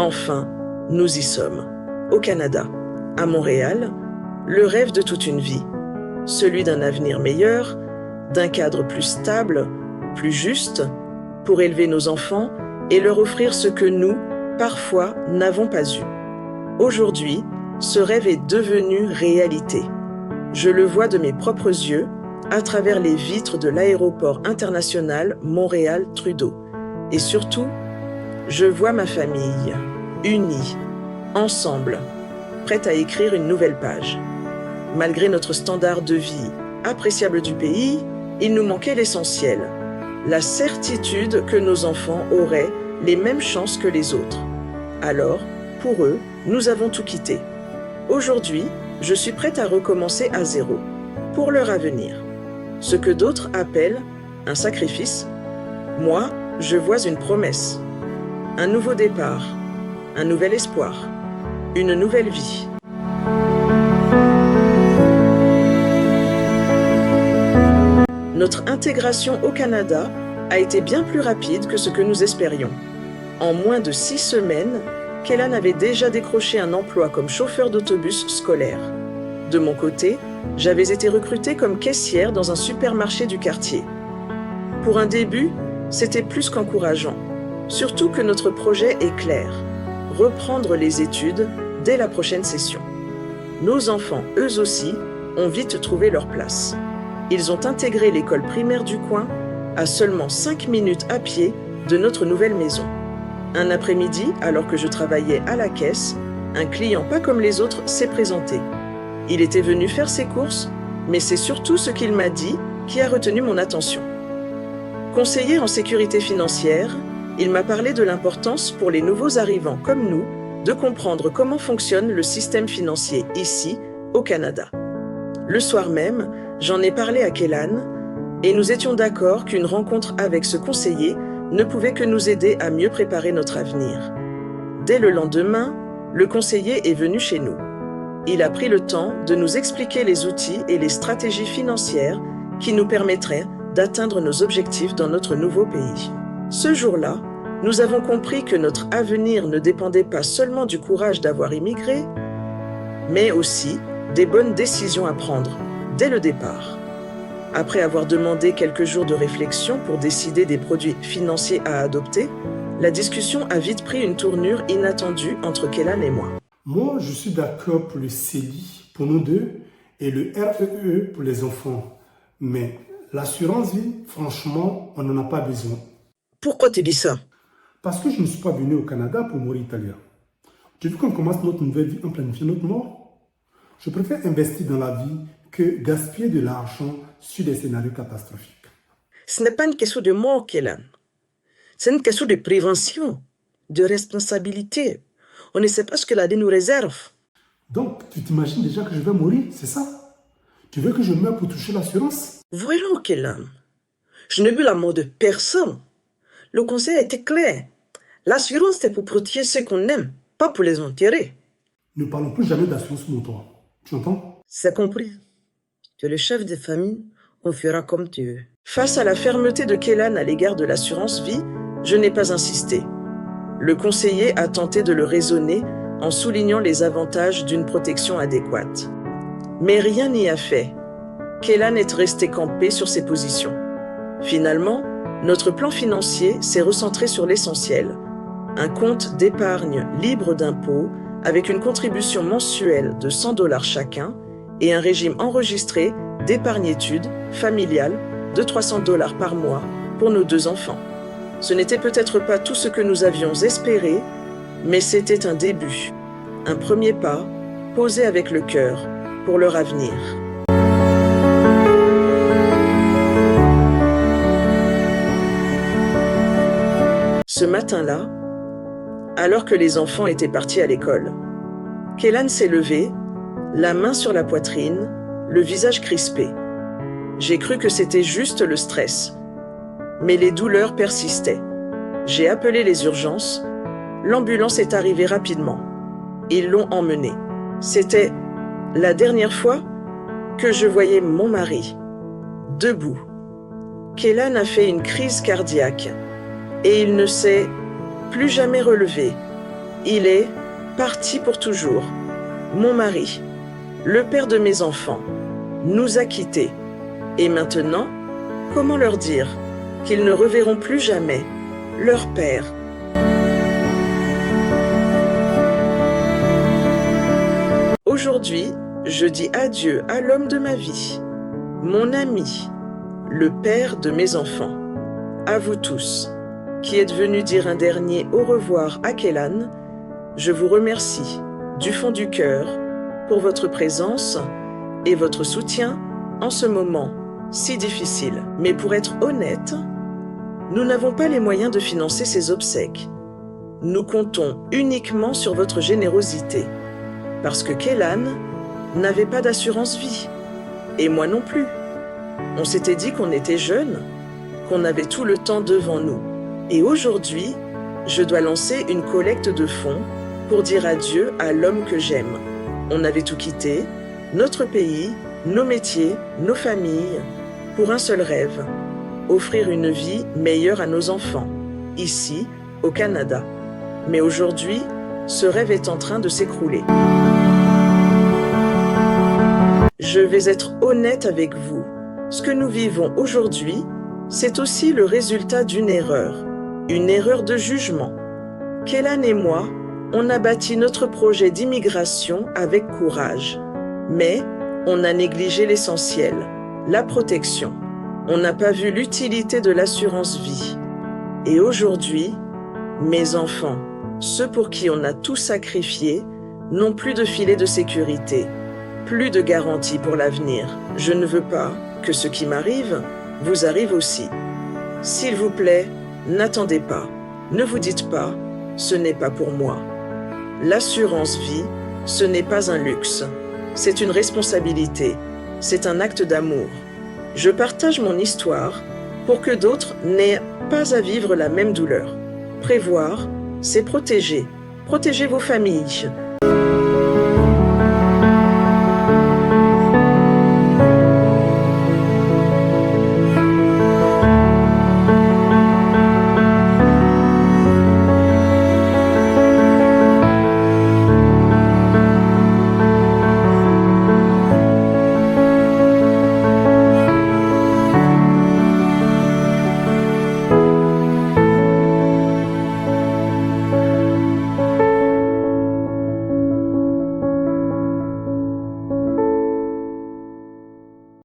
Enfin, nous y sommes. Au Canada, à Montréal, le rêve de toute une vie. Celui d'un avenir meilleur, d'un cadre plus stable, plus juste, pour élever nos enfants et leur offrir ce que nous, parfois, n'avons pas eu. Aujourd'hui, ce rêve est devenu réalité. Je le vois de mes propres yeux à travers les vitres de l'aéroport international Montréal-Trudeau. Et surtout, je vois ma famille, unie, ensemble, prête à écrire une nouvelle page. Malgré notre standard de vie appréciable du pays, il nous manquait l'essentiel, la certitude que nos enfants auraient les mêmes chances que les autres. Alors, pour eux, nous avons tout quitté. Aujourd'hui, je suis prête à recommencer à zéro, pour leur avenir. Ce que d'autres appellent un sacrifice, moi, je vois une promesse. Un nouveau départ, un nouvel espoir, une nouvelle vie. Notre intégration au Canada a été bien plus rapide que ce que nous espérions. En moins de 6 semaines, Kélan avait déjà décroché un emploi comme chauffeur d'autobus scolaire. De mon côté, j'avais été recrutée comme caissière dans un supermarché du quartier. Pour un début, c'était plus qu'encourageant, surtout que notre projet est clair, reprendre les études dès la prochaine session. Nos enfants, eux aussi, ont vite trouvé leur place. Ils ont intégré l'école primaire du coin à seulement 5 minutes à pied de notre nouvelle maison. Un après-midi, alors que je travaillais à la caisse, un client pas comme les autres s'est présenté. Il était venu faire ses courses, mais c'est surtout ce qu'il m'a dit qui a retenu mon attention. Conseiller en sécurité financière, il m'a parlé de l'importance pour les nouveaux arrivants comme nous de comprendre comment fonctionne le système financier ici, au Canada. Le soir même, j'en ai parlé à Kélan et nous étions d'accord qu'une rencontre avec ce conseiller ne pouvait que nous aider à mieux préparer notre avenir. Dès le lendemain, le conseiller est venu chez nous. Il a pris le temps de nous expliquer les outils et les stratégies financières qui nous permettraient d'atteindre nos objectifs dans notre nouveau pays. Ce jour-là, nous avons compris que notre avenir ne dépendait pas seulement du courage d'avoir immigré, mais aussi des bonnes décisions à prendre dès le départ. Après avoir demandé quelques jours de réflexion pour décider des produits financiers à adopter, la discussion a vite pris une tournure inattendue entre Kélan et moi. Moi, je suis d'accord pour le CELI pour nous deux et le REE pour les enfants. Mais l'assurance vie, franchement, on n'en a pas besoin. Pourquoi tu dis ça? Parce que je ne suis pas venu au Canada pour mourir italien. Tu veux qu'on commence notre nouvelle vie en planifiant notre mort? Je préfère investir dans la vie que gaspiller de l'argent sur des scénarios catastrophiques. Ce n'est pas une question de mort, Kélan. C'est une question de prévention, de responsabilité. On ne sait pas ce que la vie nous réserve. Donc, tu t'imagines déjà que je vais mourir, c'est ça? Tu veux que je meure pour toucher l'assurance? Voyons, Kélan. Je n'ai vu la mort de personne. Le conseil a été clair. L'assurance, c'est pour protéger ceux qu'on aime, pas pour les enterrer. Ne parlons plus jamais d'assurance pour toi. Tu entends? C'est compris. Tu es le chef de famille, on fera comme tu veux. Face à la fermeté de Kélan à l'égard de l'assurance vie, je n'ai pas insisté. Le conseiller a tenté de le raisonner en soulignant les avantages d'une protection adéquate. Mais rien n'y a fait. Kélan est resté campé sur ses positions. Finalement, notre plan financier s'est recentré sur l'essentiel. Un compte d'épargne libre d'impôts avec une contribution mensuelle de 100 $ chacun et un régime enregistré d'épargne-études familiale de 300 $ par mois pour nos 2 enfants. Ce n'était peut-être pas tout ce que nous avions espéré, mais c'était un début, un premier pas posé avec le cœur pour leur avenir. Ce matin-là, alors que les enfants étaient partis à l'école, Kélan s'est levé, la main sur la poitrine, le visage crispé. J'ai cru que c'était juste le stress, mais les douleurs persistaient. J'ai appelé les urgences, l'ambulance est arrivée rapidement. Ils l'ont emmené. C'était la dernière fois que je voyais mon mari, debout. Kélan a fait une crise cardiaque et il ne s'est plus jamais relevé. Il est parti pour toujours. Mon mari, le père de mes enfants, nous a quittés. Et maintenant, comment leur dire qu'ils ne reverront plus jamais leur père? Aujourd'hui, je dis adieu à l'homme de ma vie, mon ami, le père de mes enfants. À vous tous, qui êtes venus dire un dernier au revoir à Kélan, je vous remercie du fond du cœur pour votre présence et votre soutien en ce moment si difficile. Mais pour être honnête, nous n'avons pas les moyens de financer ces obsèques. Nous comptons uniquement sur votre générosité, parce que Kélan n'avait pas d'assurance vie, et moi non plus. On s'était dit qu'on était jeunes, qu'on avait tout le temps devant nous. Et aujourd'hui, je dois lancer une collecte de fonds pour dire adieu à l'homme que j'aime. On avait tout quitté, notre pays, nos métiers, nos familles, pour un seul rêve, offrir une vie meilleure à nos enfants, ici, au Canada. Mais aujourd'hui, ce rêve est en train de s'écrouler. Je vais être honnête avec vous. Ce que nous vivons aujourd'hui, c'est aussi le résultat d'une erreur de jugement. Kélan et moi, on a bâti notre projet d'immigration avec courage. Mais on a négligé l'essentiel, la protection. On n'a pas vu l'utilité de l'assurance vie. Et aujourd'hui, mes enfants, ceux pour qui on a tout sacrifié, n'ont plus de filet de sécurité, plus de garantie pour l'avenir. Je ne veux pas que ce qui m'arrive vous arrive aussi. S'il vous plaît, n'attendez pas. Ne vous dites pas, ce n'est pas pour moi. L'assurance vie, ce n'est pas un luxe. C'est une responsabilité. C'est un acte d'amour. Je partage mon histoire pour que d'autres n'aient pas à vivre la même douleur. Prévoir, c'est protéger. Protéger vos familles,